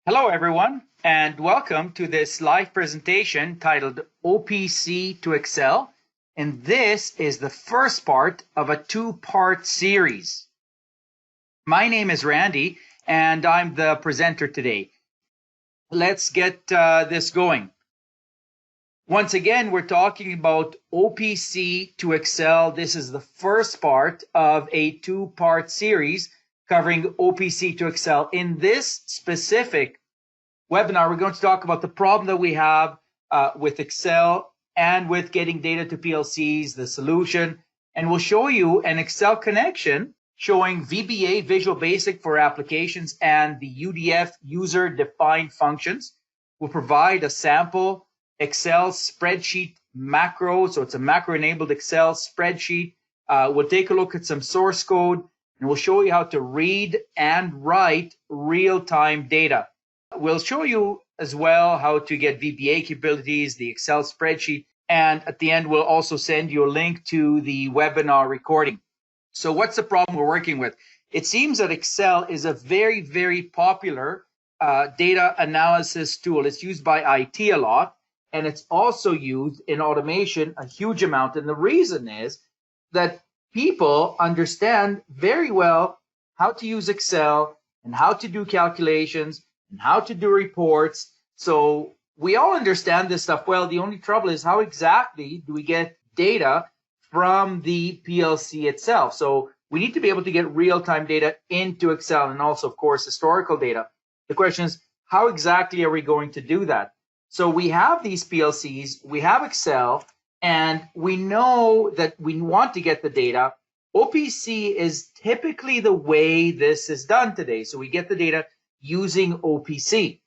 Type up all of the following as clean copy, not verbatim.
Hello everyone, and welcome to this live presentation titled OPC to Excel, and this is the first part of a two-part series. My name is Randy, and I'm the presenter today. Let's get this going. Once again, we're talking about OPC to Excel. This is the first part of a two-part series covering OPC to Excel. In this specific webinar, we're going to talk about the problem that we have with Excel and with getting data to PLCs, the solution, and we'll show you an Excel connection showing VBA, Visual Basic for applications, and the UDF, user-defined functions. We'll provide a sample Excel spreadsheet macro, so it's a macro-enabled Excel spreadsheet. We'll take a look at some source code, and we'll show you how to read and write real-time data. We'll show you as well how to get VBA capabilities, the Excel spreadsheet, and at the end, we'll also send you a link to the webinar recording. So what's the problem we're working with? It seems that Excel is a very, very popular data analysis tool. It's used by IT a lot, and it's also used in automation a huge amount. And the reason is that people understand very well how to use Excel and how to do calculations and how to do reports. So we all understand this stuff well. The only trouble is how exactly do we get data from the PLC itself? So we need to be able to get real-time data into Excel and also, of course, historical data. The question is, how exactly are we going to do that? So we have these PLCs, we have Excel, and we know that we want to get the data. OPC is typically the way this is done today. So we get the data using OPC.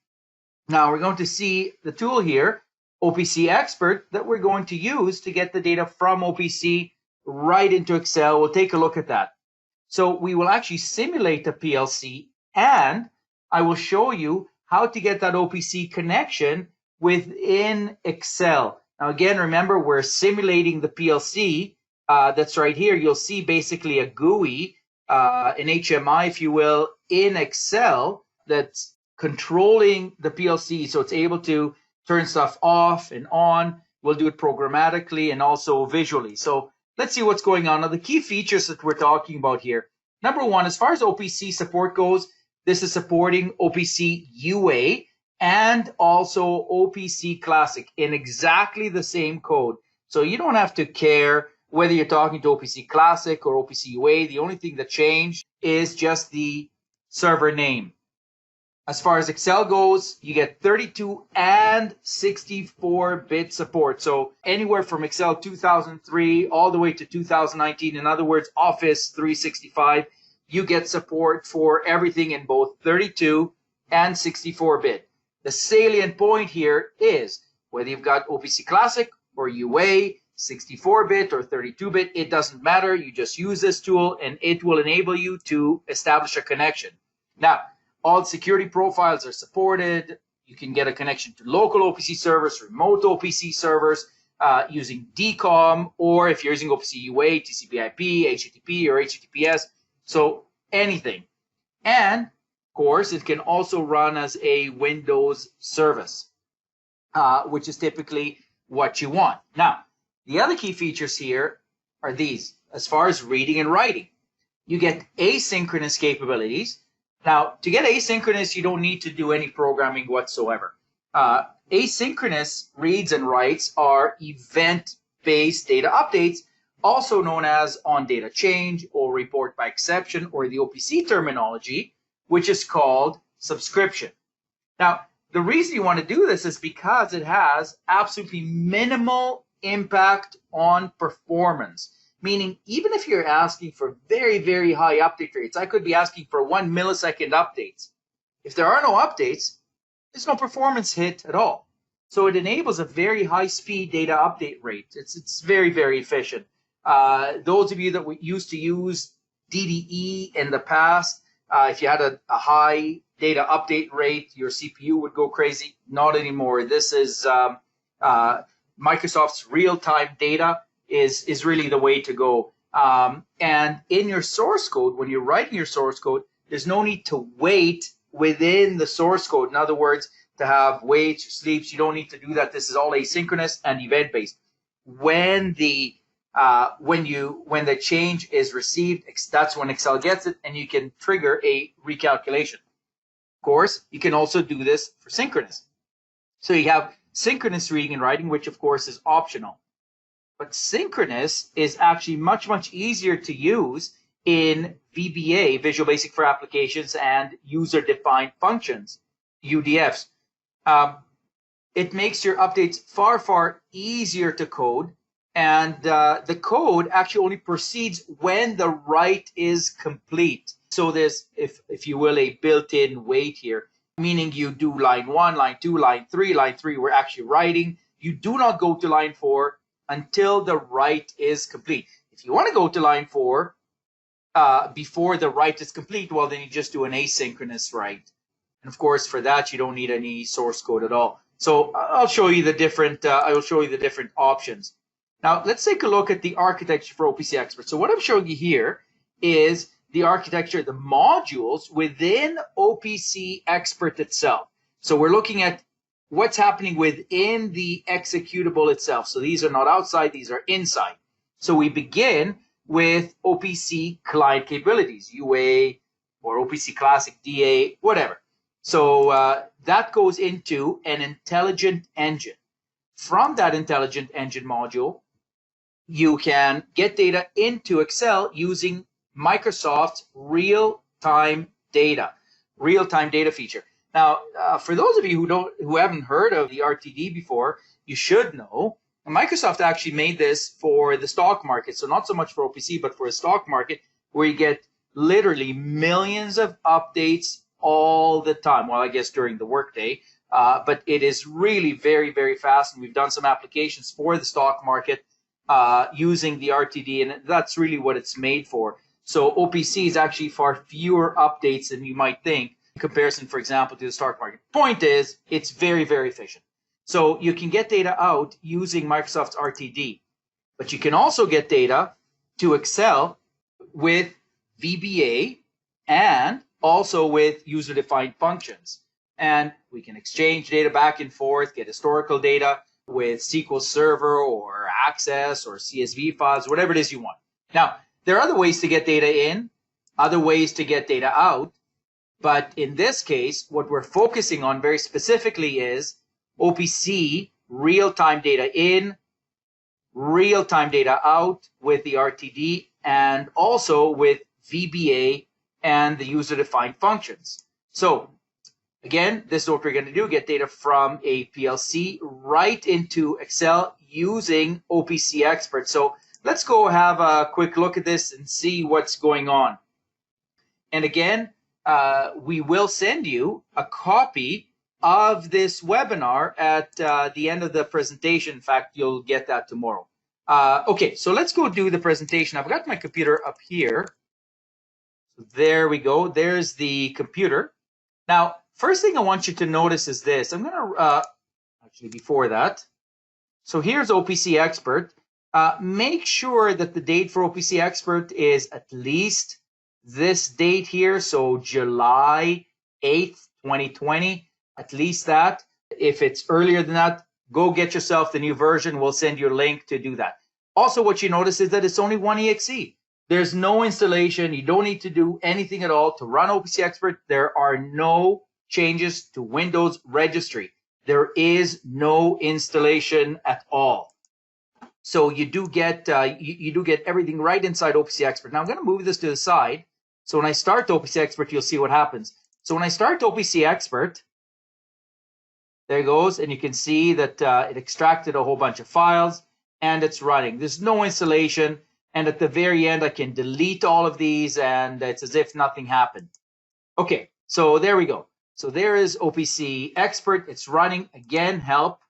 Now we're going to see the tool here, OPC Expert, that we're going to use to get the data from OPC right into Excel. We'll take a look at that. So we will actually simulate the PLC, and I will show you how to get that OPC connection within Excel. Now again, remember, we're simulating the PLC. That's right here. You'll see basically a GUI, an HMI, if you will, in Excel that's controlling the PLC, so it's able to turn stuff off and on. We'll do it programmatically and also visually. So let's see what's going on. Now, the key features that we're talking about here. Number one, as far as OPC support goes, this is supporting OPC UA and also OPC Classic in exactly the same code. So you don't have to care whether you're talking to OPC Classic or OPC UA. The only thing that changed is just the server name. As far as Excel goes, you get 32 and 64-bit support. So anywhere from Excel 2003 all the way to 2019, in other words, Office 365, you get support for everything in both 32 and 64-bit. The salient point here is whether you've got OPC Classic or UA, 64-bit or 32-bit, it doesn't matter. You just use this tool and it will enable you to establish a connection. Now, all security profiles are supported. You can get a connection to local OPC servers, remote OPC servers using DCOM, or if you're using OPC UA, TCP/IP, HTTP, or HTTPS, so anything. And, of course, it can also run as a Windows service, which is typically what you want. Now, the other key features here are these. As far as reading and writing, you get asynchronous capabilities. Now, to get asynchronous, you don't need to do any programming whatsoever. Asynchronous reads and writes are event-based data updates, also known as on-data change or report by exception, or the OPC terminology, which is called subscription. Now, the reason you want to do this is because it has absolutely minimal impact on performance. Meaning, even if you're asking for very, very high update rates, I could be asking for 1 millisecond updates. If there are no updates, there's no performance hit at all. So it enables a very high-speed data update rate. It's very, very efficient. Those of you that used to use DDE in the past, if you had a high data update rate, your CPU would go crazy. Not anymore. This is Microsoft's real-time data is really the way to go. And in your source code, when you're writing your source code, there's no need to wait within the source code. In other words, to have waits, sleeps, you don't need to do that. This is all asynchronous and event-based. When the change is received, that's when Excel gets it, and you can trigger a recalculation. Of course, you can also do this for synchronous. So you have synchronous reading and writing, which of course is optional. But synchronous is actually much, much easier to use in VBA, Visual Basic for Applications, and user-defined functions, UDFs. It makes your updates far, far easier to code. And the code actually only proceeds when the write is complete. So there's, if you will, a built-in wait here, meaning you do line 1, line 2, line 3, we're actually writing. You do not go to line 4 until the write is complete. If you want to go to line 4 before the write is complete, well, then you just do an asynchronous write. And of course, for that, you don't need any source code at all. So I'll show you the different. I will show you the different options. Now, let's take a look at the architecture for OPC Expert. So what I'm showing you here is the architecture, the modules within OPC Expert itself. So we're looking at what's happening within the executable itself. So these are not outside, these are inside. So we begin with OPC client capabilities, UA or OPC Classic, DA, whatever. So that goes into an intelligent engine. From that intelligent engine module, you can get data into Excel using Microsoft's real-time data feature. Now, for those of you who haven't heard of the RTD before, you should know Microsoft actually made this for the stock market. So not so much for OPC, but for the stock market, where you get literally millions of updates all the time. Well, I guess during the workday, but it is really very, very fast. And we've done some applications for the stock market using the RTD, and that's really what it's made for. So OPC is actually far fewer updates than you might think in comparison, for example, to the stock market. Point is, it's very, very efficient. So you can get data out using Microsoft's RTD, but you can also get data to Excel with VBA and also with user-defined functions. And we can exchange data back and forth, get historical data with SQL Server or Access or CSV files, whatever it is you want. Now, there are other ways to get data in, other ways to get data out. But in this case, what we're focusing on very specifically is OPC real-time data in, real-time data out with the RTD, and also with VBA and the user-defined functions. So again, this is what we're going to do, get data from a PLC right into Excel using OPC Expert. So let's go have a quick look at this and see what's going on. And again, we will send you a copy of this webinar at the end of the presentation. In fact, you'll get that tomorrow. Okay, so let's go do the presentation. I've got my computer up here. So there we go. There's the computer. Now, first thing I want you to notice is this. I'm going to, actually before that, so here's OPC Expert. Make sure that the date for OPC Expert is at least this date here, so July 8th, 2020, at least that. If it's earlier than that, go get yourself the new version. We'll send you a link to do that. Also, what you notice is that it's only one exe. There's no installation. You don't need to do anything at all to run OPC Expert. There are no changes to Windows registry. There is no installation at all. So you do get you do get everything right inside OPC Expert. Now I'm going to move this to the side. So when I start OPC Expert, you'll see what happens. So when I start OPC Expert, there it goes, and you can see that it extracted a whole bunch of files and it's running. There's no installation, and at the very end I can delete all of these and it's as if nothing happened. Okay, so there we go. So there is OPC Expert. It's running. Again, help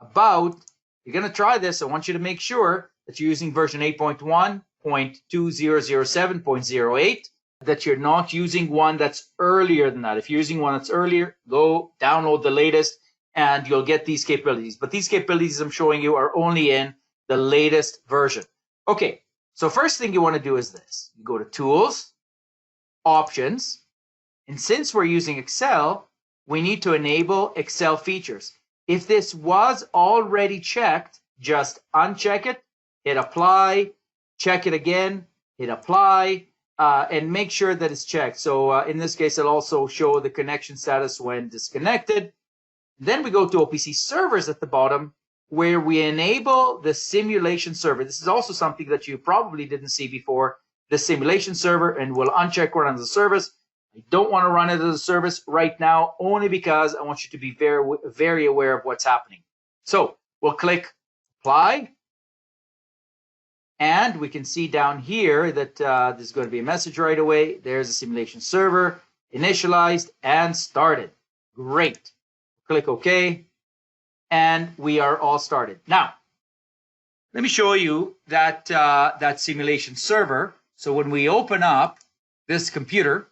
about, you're going to try this. I want you to make sure that you're using version 8.1.2007.08, that you're not using one that's earlier than that. If you're using one that's earlier, go download the latest and you'll get these capabilities. But these capabilities I'm showing you are only in the latest version. Okay, so first thing you want to do is this. You go to Tools, Options, And since we're using Excel, we need to enable Excel features. If this was already checked, just uncheck it, hit apply, check it again, hit apply, and make sure that it's checked. So in this case, it'll also show the connection status when disconnected. Then we go to OPC servers at the bottom, where we enable the simulation server. This is also something that you probably didn't see before, the simulation server, and we'll uncheck run as a service. I don't want to run it as a service right now, only because I want you to be very, very aware of what's happening. So we'll click apply. And we can see down here that there's going to be a message right away. There's a simulation server, initialized and started. Great. Click OK. And we are all started. Now, let me show you that, that simulation server. So when we open up this computer,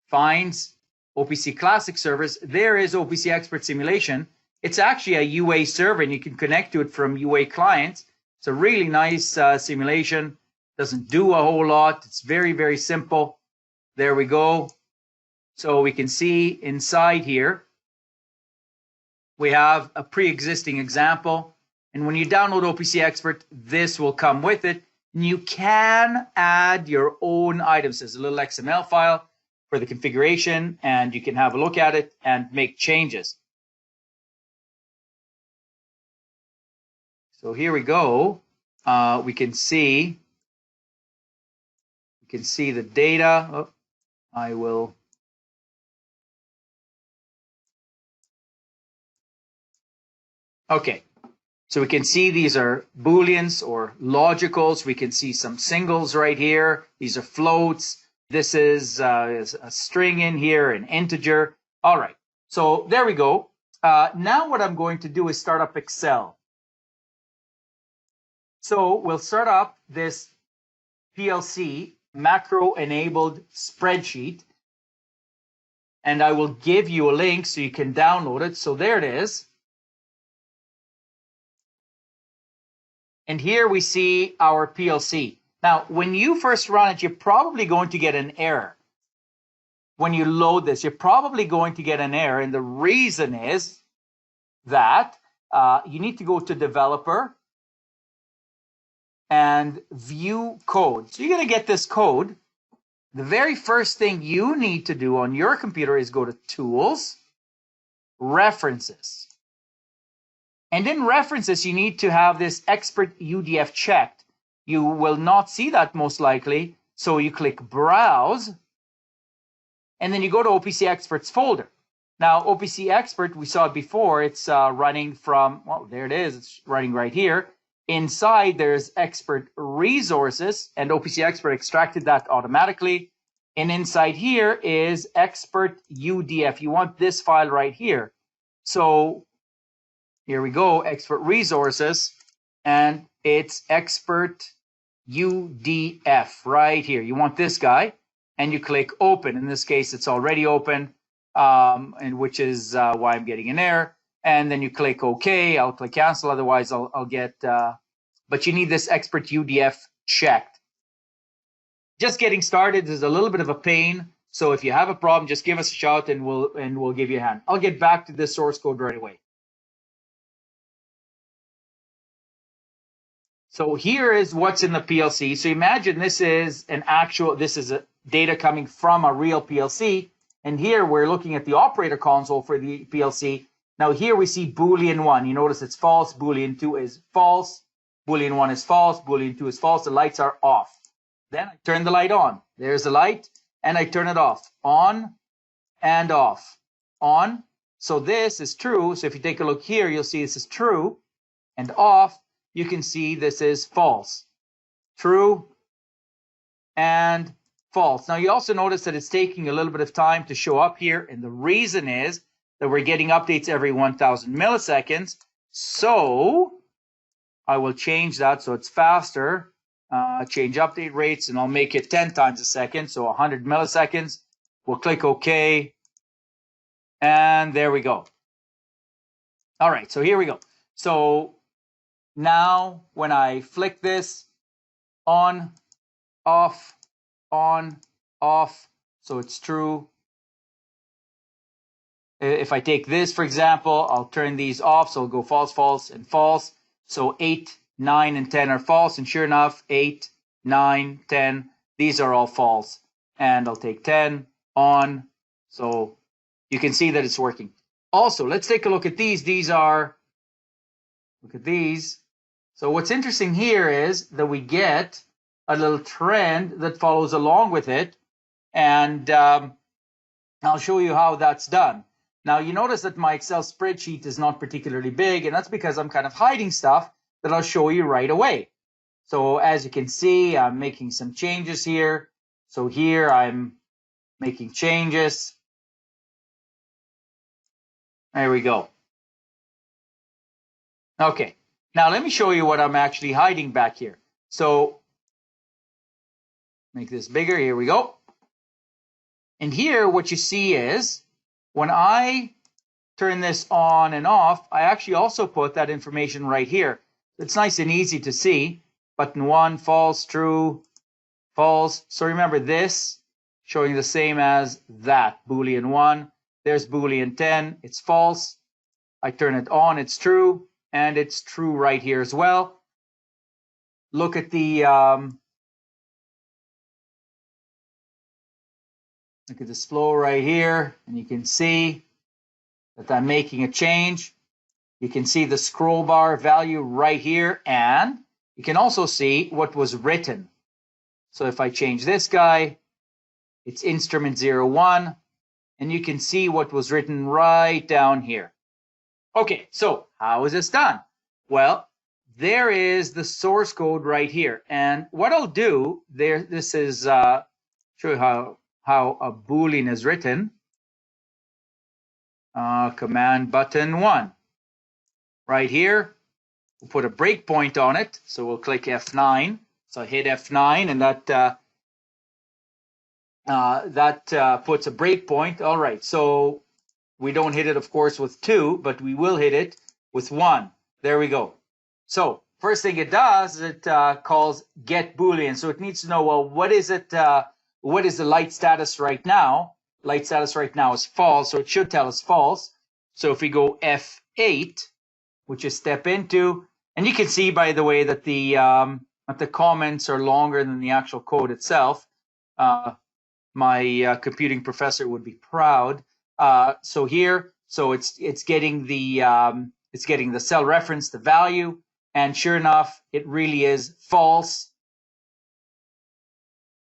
finds OPC Classic servers, there is OPC Expert Simulation. It's actually a UA server, and you can connect to it from UA clients. It's a really nice simulation. Doesn't do a whole lot. It's very, very simple. There we go. So we can see inside here, we have a pre-existing example. And when you download OPC Expert, this will come with it. And you can add your own items. There's a little XML file for the configuration, and you can have a look at it and make changes. So here we go. We can see the data. Oh, I will. Okay. So we can see these are Booleans or logicals. We can see some singles right here. These are floats. This is a string in here, an integer. All right. So there we go. Now what I'm going to do is start up Excel. So we'll start up this PLC macro-enabled spreadsheet. And I will give you a link so you can download it. So there it is. And here we see our PLC. Now, when you first run it, you're probably going to get an error. When you load this, you're probably going to get an error. And the reason is that you need to go to Developer and View Code. So you're going to get this code. The very first thing you need to do on your computer is go to Tools, References. And in References, you need to have this Expert UDF checked. You will not see that most likely. So you click Browse, and then you go to OPC Experts folder. Now, OPC Expert, we saw it before. It's running from, well, there it is. It's running right here. Inside, there's Expert Resources, and OPC Expert extracted that automatically. And inside here is Expert UDF. You want this file right here. So here we go, Expert Resources, and it's Expert UDF right here. You want this guy, and you click Open. In this case, it's already open, and which is why I'm getting an error. And then you click OK. I'll click Cancel. Otherwise, I'll get. But you need this Expert UDF checked. Just getting started is a little bit of a pain. So if you have a problem, just give us a shout, and we'll give you a hand. I'll get back to this source code right away. So here is what's in the PLC. So imagine this is a data coming from a real PLC. And here we're looking at the operator console for the PLC. Now here we see Boolean 1. You notice it's false. Boolean 2 is false. Boolean 1 is false. Boolean 2 is false. The lights are off. Then I turn the light on. There's the light. And I turn it off. On and off. On. So this is true. So if you take a look here, you'll see this is true. And off, you can see this is false. True and false. Now you also notice that it's taking a little bit of time to show up here. And the reason is that we're getting updates every 1000 milliseconds. So I will change that so it's faster. Change update rates, and I'll make it 10 times a second. So 100 milliseconds. We'll click OK. And there we go. All right, so here we go. So now when I flick this on, off, So it's true. If I take this, for example, I'll turn these off. So it'll go false, false, and false. So 8, 9, and 10 are false. And sure enough, 8, 9, 10, these are all false. And I'll take 10 on. So you can see that it's working. Also, let's take a look at these. These are, look at these. So what's interesting here is that we get a little trend that follows along with it. And I'll show you how that's done. Now, you notice that my Excel spreadsheet is not particularly big, and that's because I'm kind of hiding stuff that I'll show you right away. So as you can see, I'm making some changes here. So here I'm making changes. There we go. Okay, now let me show you what I'm actually hiding back here. So make this bigger. Here we go. And here what you see is when I turn this on and off, I actually also put that information right here. It's nice and easy to see. Button 1, false, true, false. So remember this showing the same as that. Boolean 1. There's Boolean 10. It's false. I turn it on. It's true. And it's true right here as well. Look at the look at this flow right here, and you can see that I'm making a change. You can see the scroll bar value right here, and you can also see what was written. So if I change this guy, it's instrument 01, and you can see what was written right down here. Okay, so how is this done? Well, there is the source code right here, and what I'll do there, this is show you how a Boolean is written. Command button 1. Right here, we'll put a breakpoint on it. So we'll click F9. So I hit F9, and that puts a breakpoint. All right, so we don't hit it, of course, with 2, but we will hit it with 1. There we go. So first thing it does is it calls get Boolean. So it needs to know, well, what is it? What is the light status right now? Light status right now is false, so it should tell us false. So if we go F8, which is step into, and you can see, by the way, that the comments are longer than the actual code itself. My computing professor would be proud. So here, so it's getting the cell reference, the value, and sure enough, it really is false.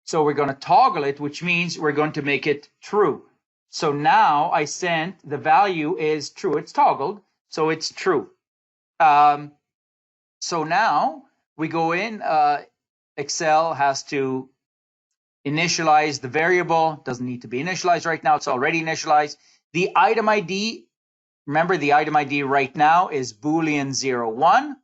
So we're going to toggle it, which means we're going to make it true. So now I sent the value is true. It's toggled, so it's true. So now we go in. Excel has to initialize the variable. Doesn't need to be initialized right now. It's already initialized. The item ID, remember the item ID right now is Boolean 01.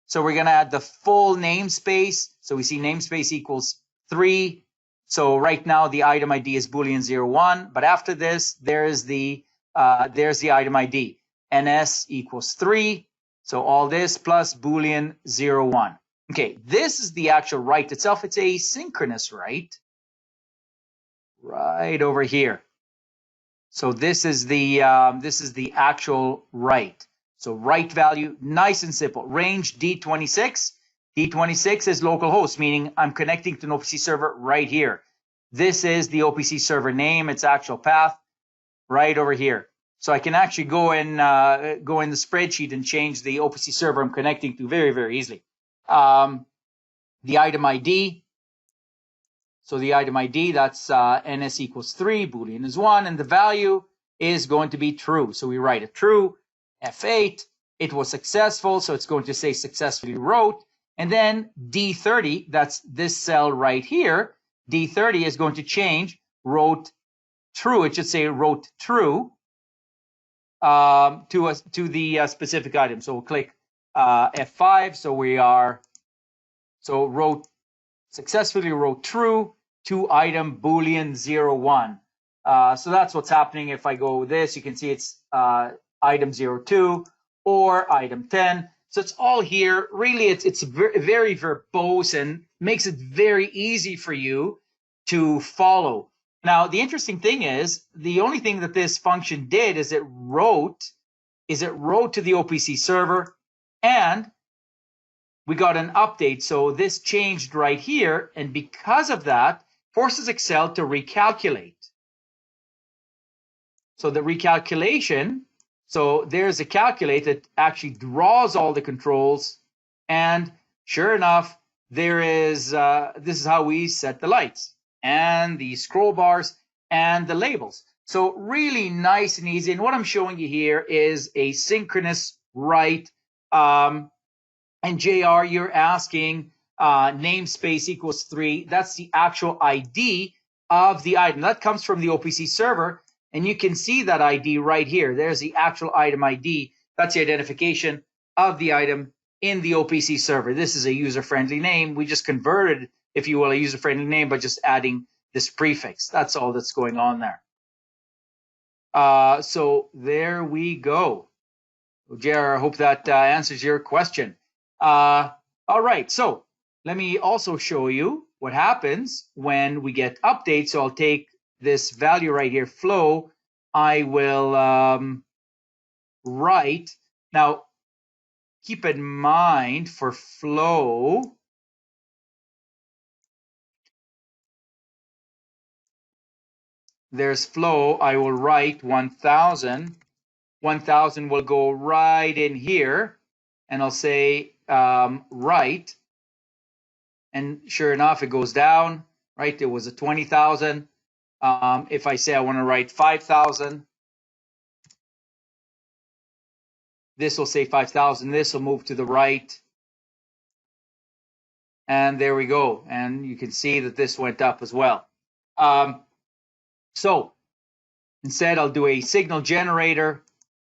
So we're going to add the full namespace. So we see namespace equals 3. So right now the item ID is Boolean 01, but after this there's the item ID. NS equals 3. So all this plus Boolean 01. Okay, this is the actual write itself. It's asynchronous write right over here. So this is the actual write. So write value, nice and simple. Range D26. D26 is localhost, meaning I'm connecting to an OPC server right here. This is the OPC server name, its actual path, right over here. So I can actually go in the spreadsheet and change the OPC server I'm connecting to very, very easily. The item ID. So the item ID, that's NS equals 3, Boolean is 1, and the value is going to be true. So we write it true, F8, it was successful, so it's going to say successfully wrote. And then D30, that's this cell right here, D30 is going to change wrote true. It should say wrote true to the specific item. So we'll click F5. So successfully wrote true to item Boolean 01. So that's what's happening. If I go with this, you can see it's item 02 or item 10. So it's all here. Really, it's very verbose and makes it very easy for you to follow. Now, the interesting thing is, the only thing that this function did is it wrote to the OPC server, and we got an update. So this changed right here, and because of that, forces Excel to recalculate. So the recalculation, so there's a calculate that actually draws all the controls, and sure enough, there is, this is how we set the lights and the scroll bars and the labels. So really nice and easy. And what I'm showing you here is a synchronous write. And JR, you're asking namespace equals 3. That's the actual ID of the item. That comes from the OPC server. And you can see that ID right here. There's the actual item ID. That's the identification of the item in the OPC server. This is a user-friendly name. We just converted, if you will, a user-friendly name by just adding this prefix. That's all that's going on there. So there we go. JR, I hope that answers your question. All right, so let me also show you what happens when we get updates. So I'll take this value right here, flow. I will write. Now, keep in mind for flow, there's flow. I will write 1000. 1000 will go right in here, and I'll say write. And sure enough, it goes down, right? There was a 20,000. If I say I want to write 5,000, this will say 5,000. This will move to the right. And there we go. And you can see that this went up as well. So instead, I'll do a signal generator.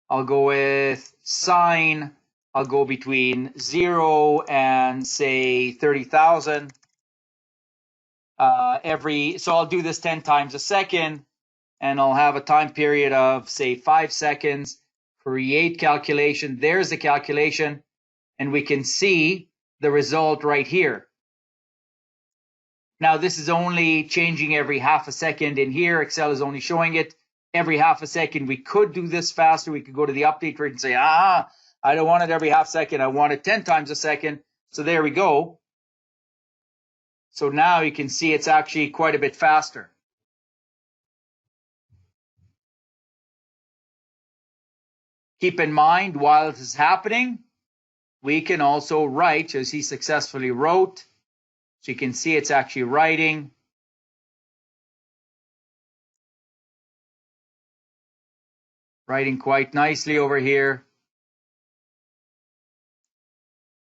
I'll go with sign. I'll go between 0 and say 30,000. So I'll do this 10 times a second, and I'll have a time period of say 5 seconds. Create calculation. There's the calculation, and we can see the result right here. Now this is only changing every half a second in here. Excel is only showing it every half a second. We could do this faster. We could go to the update rate and say, I don't want it every half second. I want it 10 times a second. So there we go. So now you can see it's actually quite a bit faster. Keep in mind, while this is happening, we can also write, as he successfully wrote. So you can see it's actually writing. Writing quite nicely over here.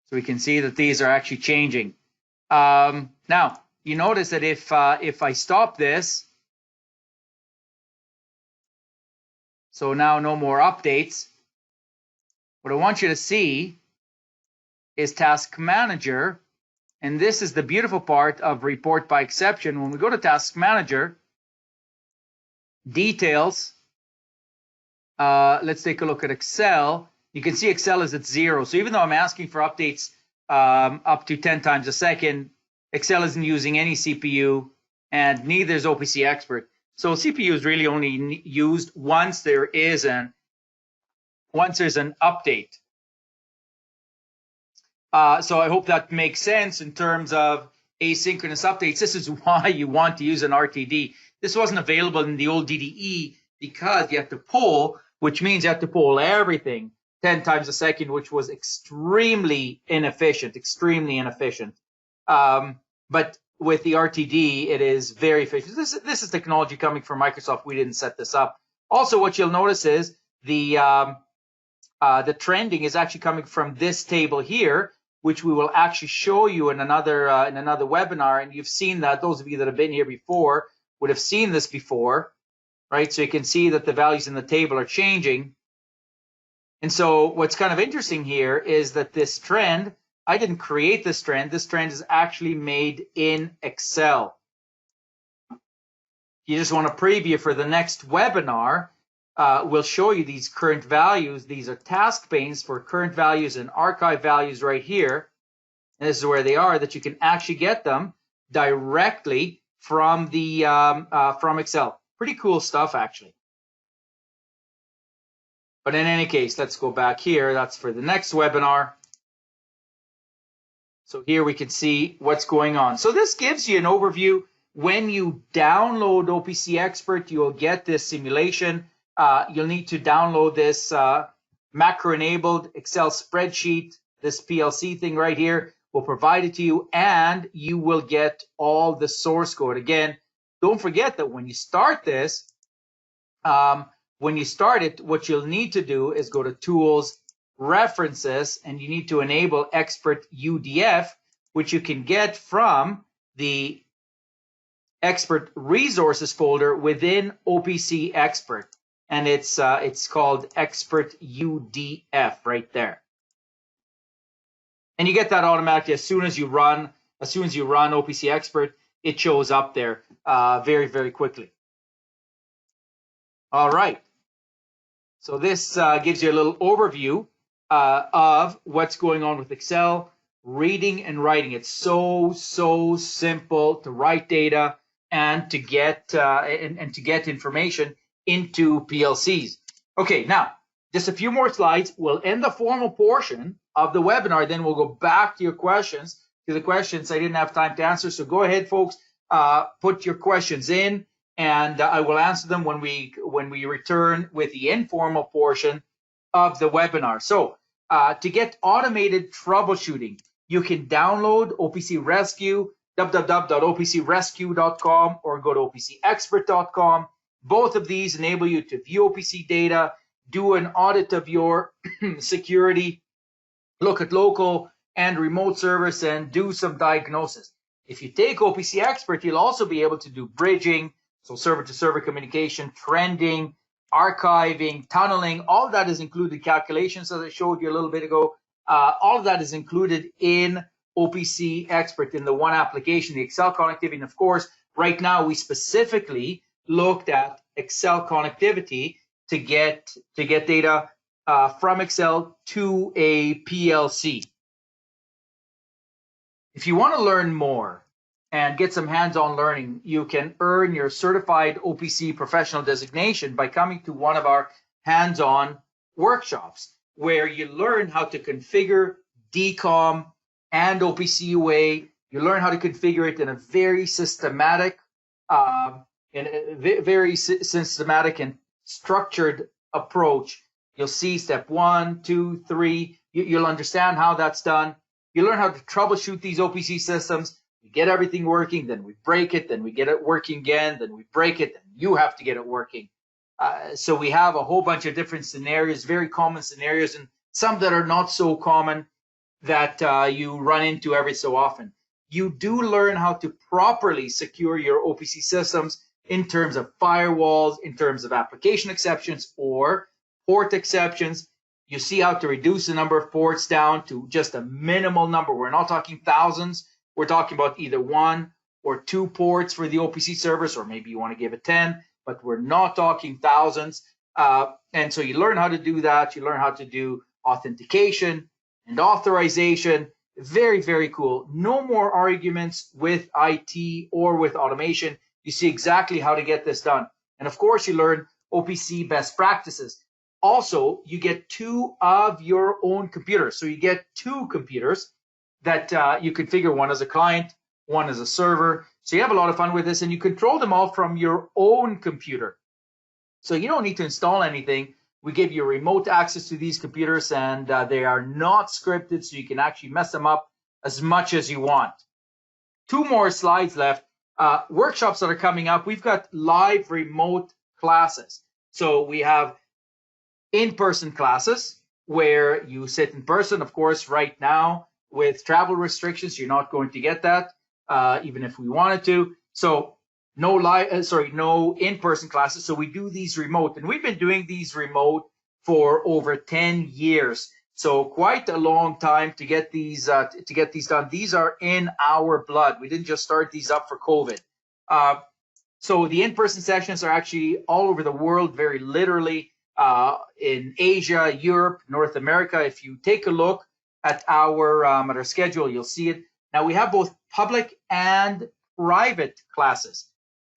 So we can see that these are actually changing. Now, you notice that if I stop this, so now no more updates, what I want you to see is Task Manager. And this is the beautiful part of report by exception. When we go to Task Manager, details, let's take a look at Excel. You can see Excel is at 0. So even though I'm asking for updates up to 10 times a second, Excel isn't using any CPU, and neither is OPC Expert. So CPU is really only used once there's an update. So I hope that makes sense in terms of asynchronous updates. This is why you want to use an RTD. This wasn't available in the old DDE because you have to poll, which means you have to poll everything 10 times a second, which was extremely inefficient. But with the RTD, it is very efficient. This is technology coming from Microsoft. We didn't set this up. Also, what you'll notice is the trending is actually coming from this table here, which we will actually show you in another webinar. And you've seen that. Those of you that have been here before would have seen this before, right? So you can see that the values in the table are changing. And so what's kind of interesting here is that this trend, I didn't create this trend. This trend is actually made in Excel. You just want to preview for the next webinar. We'll show you these current values. These are task panes for current values and archive values right here. And this is where they are, that you can actually get them directly from the from Excel. Pretty cool stuff, actually. But in any case, let's go back here. That's for the next webinar. So here we can see what's going on. So this gives you an overview. When you download OPC Expert, you'll get this simulation. You'll need to download this macro-enabled Excel spreadsheet. This PLC thing right here will provide it to you, and you will get all the source code. Again, don't forget that when you start this, what you'll need to do is go to Tools, References, and you need to enable Expert UDF, which you can get from the Expert Resources folder within OPC Expert, and it's called Expert UDF right there. And you get that automatically as soon as you run OPC Expert. It shows up there very, very quickly. All right. So this gives you a little overview of what's going on with Excel, reading and writing. It's so simple to write data and to get information into PLCs. Okay, now just a few more slides. We'll end the formal portion of the webinar. Then we'll go back to your questions, to the questions I didn't have time to answer. So go ahead, folks, put your questions in, and I will answer them when we return with the informal portion of the webinar. So to get automated troubleshooting, you can download OPC Rescue, www.opcrescue.com, or go to opcexpert.com. Both of these enable you to view OPC data, do an audit of your security, look at local and remote servers, and do some diagnosis. If you take OPC Expert, you'll also be able to do bridging, so server-to-server communication, trending, archiving, tunneling. All of that is included. Calculations, as I showed you a little bit ago, all of that is included in OPC Expert in the one application, the Excel connectivity. And of course, right now we specifically looked at Excel connectivity to get data from Excel to a PLC. If you want to learn more and get some hands-on learning, you can earn your certified OPC professional designation by coming to one of our hands-on workshops, where you learn how to configure DCOM and OPC UA. You learn how to configure it in a very systematic, and structured approach. You'll see step 1, 2, 3. You'll understand how that's done. You learn how to troubleshoot these OPC systems. We get everything working, then we break it, then we get it working again, then we break it, then you have to get it working. So we have a whole bunch of different scenarios, very common scenarios, and some that are not so common that you run into every so often. You do learn how to properly secure your OPC systems in terms of firewalls, in terms of application exceptions or port exceptions. You see how to reduce the number of ports down to just a minimal number. We're not talking thousands. We're talking about either 1 or 2 ports for the OPC service, or maybe you want to give it 10, but we're not talking thousands. And so you learn how to do that. You learn how to do authentication and authorization. Very, very cool. No more arguments with IT or with automation. You see exactly how to get this done. And of course, you learn OPC best practices. Also, you get 2 of your own computers. So you get 2 computers that you configure, one as a client, one as a server. So you have a lot of fun with this, and you control them all from your own computer. So you don't need to install anything. We give you remote access to these computers, and they are not scripted, so you can actually mess them up as much as you want. 2 more slides left. Workshops that are coming up. We've got live remote classes. So we have in-person classes where you sit in person. Of course, right now with travel restrictions, you're not going to get that, even if we wanted to. So no in-person classes. So we do these remote, and we've been doing these remote for over 10 years. So quite a long time to get these done. These are in our blood. We didn't just start these up for COVID. So the in-person sessions are actually all over the world, very literally, in Asia, Europe, North America. If you take a look at our schedule, you'll see it. Now we have both public and private classes.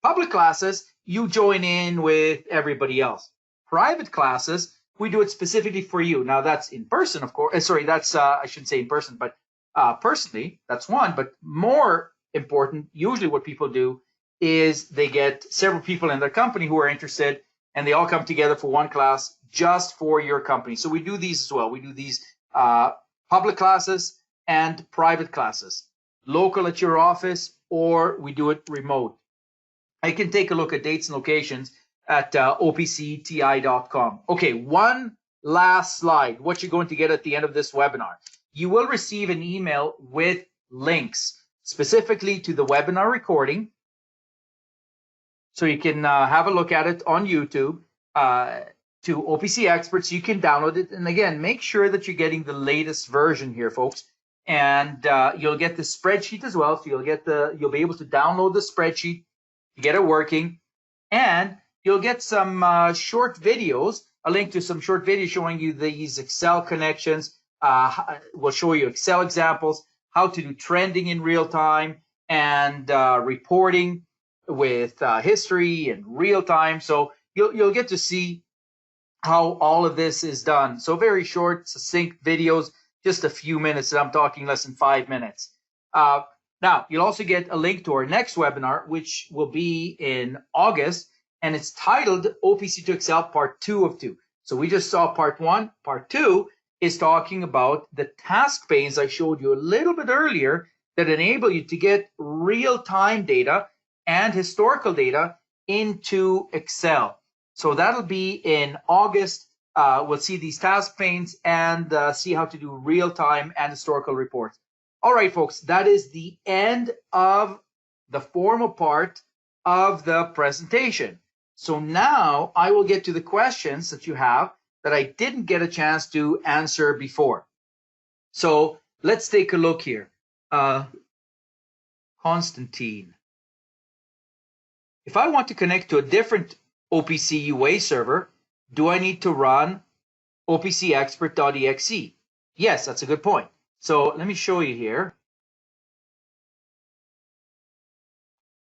Public classes, you join in with everybody else. Private classes, we do it specifically for you. Now that's in person, of course. Sorry, that's I shouldn't say in person, but personally, that's one. But more important, usually what people do is they get several people in their company who are interested, and they all come together for one class just for your company. So we do these as well. We do these public classes and private classes, local at your office, or we do it remote. I can take a look at dates and locations at opcti.com. Okay, one last slide. What you're going to get at the end of this webinar. You will receive an email with links specifically to the webinar recording, so you can have a look at it on YouTube, to OPC Experts. You can download it. And again, make sure that you're getting the latest version here, folks. And you'll get the spreadsheet as well. So you'll be able to download the spreadsheet to get it working. And you'll get some short videos, a link to some short videos showing you these Excel connections. We'll show you Excel examples, how to do trending in real time, and reporting with history and real time. So you'll get to see how all of this is done. So very short, succinct videos, just a few minutes. I'm talking less than 5 minutes. Now, you'll also get a link to our next webinar, which will be in August, and it's titled OPC to Excel Part 2 of 2. So we just saw Part 1. Part 2 is talking about the task panes I showed you a little bit earlier that enable you to get real-time data and historical data into Excel. So that'll be in August. We'll see these task panes and see how to do real-time and historical reports. All right, folks, that is the end of the formal part of the presentation. So now I will get to the questions that you have that I didn't get a chance to answer before. So let's take a look here. Constantine. If I want to connect to a different OPC UA server, do I need to run OPC Expert.exe? Yes, that's a good point. So let me show you here.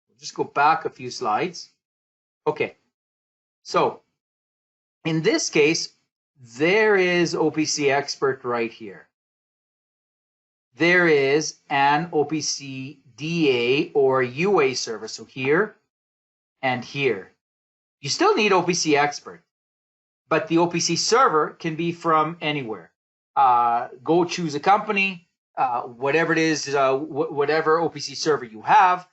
We'll just go back a few slides. Okay. So in this case, there is OPC Expert right here. There is an OPC DA or UA server. So here and here. You still need OPC Expert, but the OPC server can be from anywhere. Go choose a company, whatever it is, whatever OPC server you have,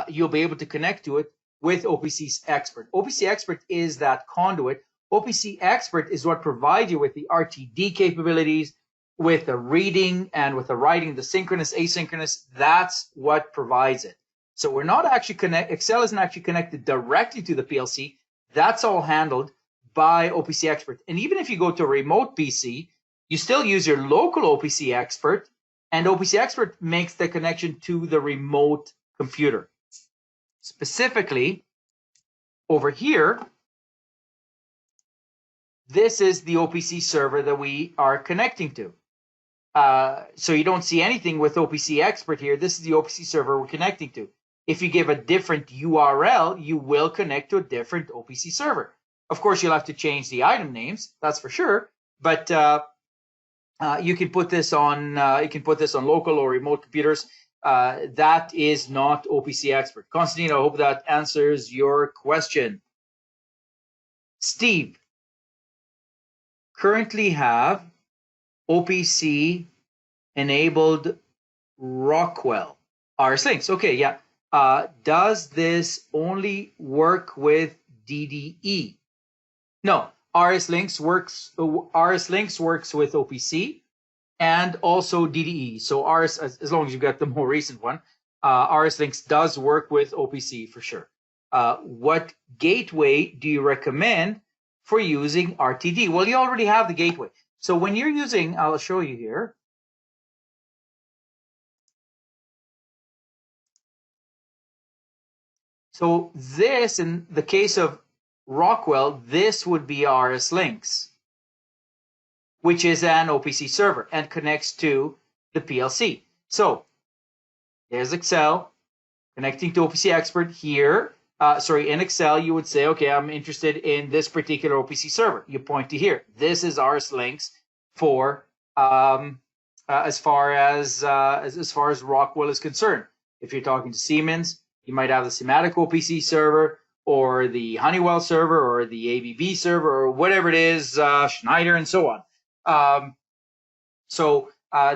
you'll be able to connect to it with OPC Expert. OPC Expert is that conduit. OPC Expert is what provides you with the RTD capabilities, with the reading and with the writing, the synchronous, asynchronous. That's what provides it. So we're not actually Excel isn't actually connected directly to the PLC. That's all handled by OPC Expert. And even if you go to a remote PC, you still use your local OPC Expert, and OPC Expert makes the connection to the remote computer. Specifically, over here, this is the OPC server that we are connecting to. So you don't see anything with OPC Expert here. This is the OPC server we're connecting to. If you give a different URL, you will connect to a different OPC server. Of course, you'll have to change the item names, that's for sure. But you can put this on local or remote computers. That is not OPC Expert. Constantine, I hope that answers your question. Steve, currently have OPC enabled Rockwell. RS Links, okay, yeah. Does this only work with DDE? No, RS Links works with OPC and also DDE. So RS, as long as you've got the more recent one, RS Links does work with OPC for sure. What gateway do you recommend for using RTD? Well, you already have the gateway. So when you're using, I'll show you here. So this, in the case of Rockwell, this would be RS Links, which is an OPC server and connects to the PLC. So there's Excel connecting to OPC Expert here. In Excel, you would say, okay, I'm interested in this particular OPC server. You point to here. This is our links for as far as Rockwell is concerned. If you're talking to Siemens, you might have the Simatic OPC server, or the Honeywell server, or the ABB server, or whatever it is, Schneider, and so on.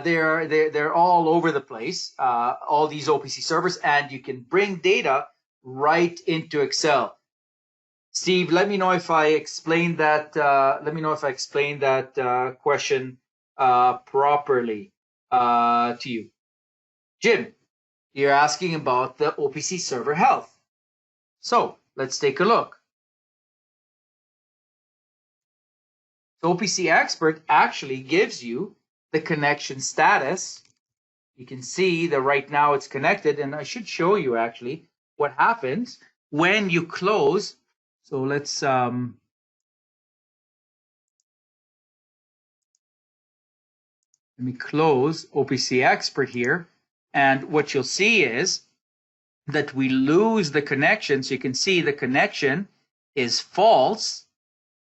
They're all over the place, all these OPC servers, and you can bring data right into Excel. Steve, let me know if I explained that. Question properly to you. Jim, you're asking about the OPC server health. So let's take a look. OPC Expert actually gives you the connection status. You can see that right now it's connected, and I should show you actually what happens when you close. So let's let me close OPC Expert here, and what you'll see is that we lose the connection. So you can see the connection is false.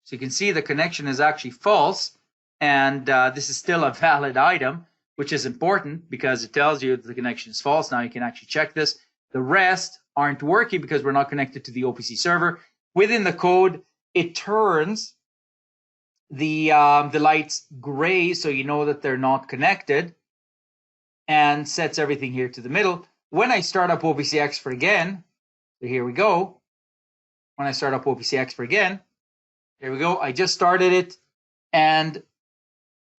So you can see the connection is actually false, and this is still a valid item, which is important because it tells you that the connection is false. Now you can actually check this. The rest aren't working because we're not connected to the OPC server. Within the code, it turns the lights gray, so you know that they're not connected, and sets everything here to the middle. When I start up OPC Expert again, so here we go. When I start up OPC Expert again, there we go. I just started it, and the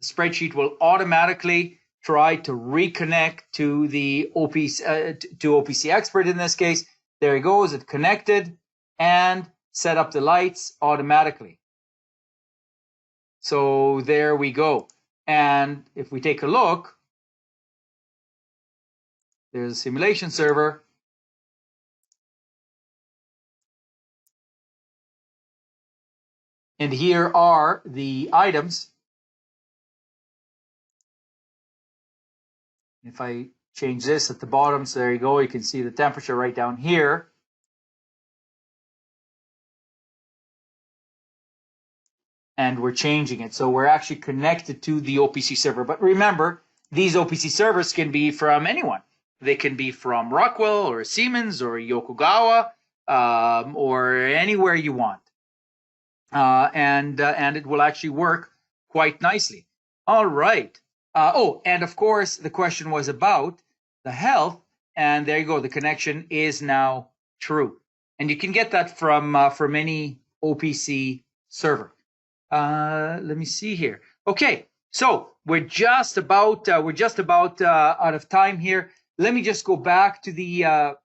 spreadsheet will automatically try to reconnect to the OPC Expert in this case. There it goes. It connected and set up the lights automatically. So there we go. And if we take a look, there's a simulation server. And here are the items. If I change this at the bottom, so there you go, you can see the temperature right down here. And we're changing it. So we're actually connected to the OPC server. But remember, these OPC servers can be from anyone. They can be from Rockwell or Siemens or Yokogawa or anywhere you want. And it will actually work quite nicely. All right. And of course, the question was about the health. And there you go. The connection is now true. And you can get that from any OPC server. Let me see here. Okay, so we're just about out of time here. Let me just go back to the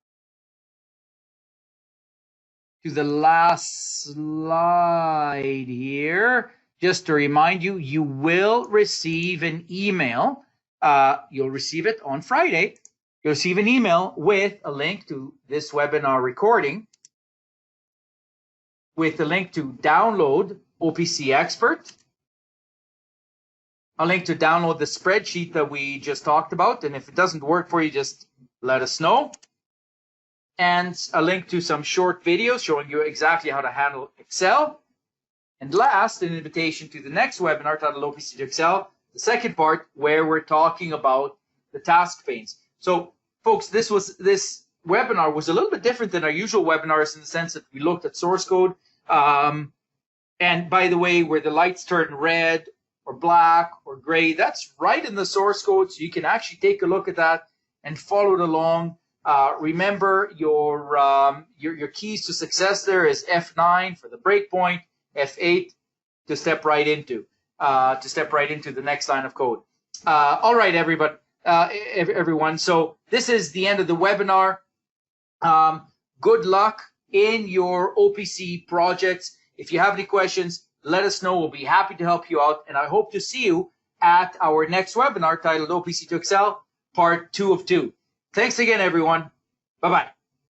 last slide here. Just to remind you, you will receive an email. You'll receive it on Friday. You'll receive an email with a link to this webinar recording, with a link to download OPC Expert, a link to download the spreadsheet that we just talked about. And if it doesn't work for you, just let us know. And a link to some short videos showing you exactly how to handle Excel. And last, an invitation to the next webinar titled OPC to Excel, the second part, where we're talking about the task panes. So, folks, this webinar was a little bit different than our usual webinars in the sense that we looked at source code. And by the way, where the lights turn red or black or gray, that's right in the source code. So you can actually take a look at that and follow it along. Remember, your keys to success there is F9 for the breakpoint, F8 to step right into the next line of code. All right, everyone. So this is the end of the webinar. Good luck in your OPC projects. If you have any questions, let us know. We'll be happy to help you out. And I hope to see you at our next webinar titled OPC to Excel, Part 2 of 2. Thanks again, everyone. Bye-bye.